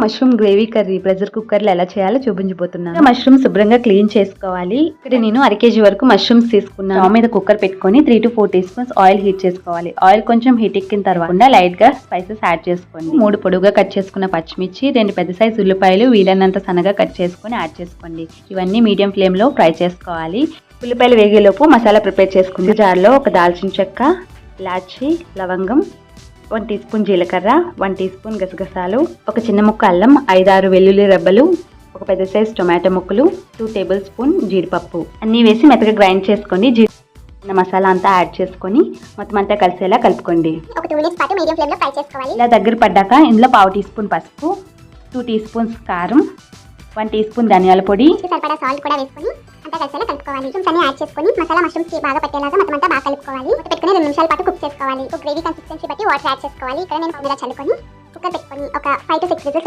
Mushroom gravy curry pressure కుక్కర్లో ఎలా చేయాలో చూపించబోతున్నాను. మష్రూమ్ శుభ్రంగా క్లీన్ చేసుకోవాలి. ఇక్కడ నేను 1/2 kg వరకు మష్రూమ్స్ తీసుకున్నాను. స్టవ్ మీద కుక్కర్ పెట్టుకొని 3 to 4 teaspoons ఆయిల్ హీట్ చేసుకోవాలి. ఆయిల్ కొంచెం హీట్ ఎక్కిన తర్వాత లైట్ గా స్పైసెస్ యాడ్ చేసుకోండి. 3 పొడుగుగా కట్ చేసుకున్న పచ్చిమిర్చి, 2 పెద్ద సైజు ఉల్లిపాయలు వీలైనంత సన్నగా కట్ చేసుకొని యాడ్ చేసుకోండి. ఇవన్నీ మీడియం ఫ్లేమ్ లో ఫ్రై చేసుకోవాలి. ఉల్లిపాయలు వేగేలోపు మసాలా ప్రిపేర్ చేసుకుంది. జార్లో ఒక దాల్చిన చెక్క, ఇలాచి, లవంగం, 1 teaspoon జీలకర్ర, 1 teaspoon గసగసాలు, ఒక చిన్న ముక్క అల్లం, 5-6 వెల్లుల్లి రెబ్బలు, ఒక పెద్ద సైజ్ టొమాటో ముక్కలు, 2 tablespoon జీడిపప్పు అన్నీ వేసి మెత్తగా గ్రైండ్ చేసుకోండి. మసాలా అంతా యాడ్ చేసుకొని మొత్తం అంతా కలిసేలా కలుపుకోండి. ఒక 2 minutes పాటు మీడియం ఫ్లేమ్ లో ఫ్రై చేసుకోవాలి. ఇలా దగ్గర పడ్డాక ఇందులో 1/2 teaspoon పసుపు, 2 teaspoons కారం, 1 teaspoon ధనియాల పొడి, సరిపడా సాల్ట్ కూడా వేసుకొని అంతా కలిసేలా కలుపుకోవాలి. మష్రూమ్స్ అన్ని యాడ్ చేసుకొని మసాలా మష్రూమ్స్ కి బాగా పట్టేలాగా మొత్తం అంతా బాగా కలుపుకోవాలి. పెట్టుకుని 2 నిమిషాల పాటు కుక్ చేసుకోవాలి. గ్రేవీ కన్సిస్టెన్సీ బట్టి వాటర్ యాడ్ చేసుకోవాలి. ఇక్కడ నేను మీద చల్లుకొని కుక్కర్ పెట్టుకొని ఒక 5 to 6 విజిల్స్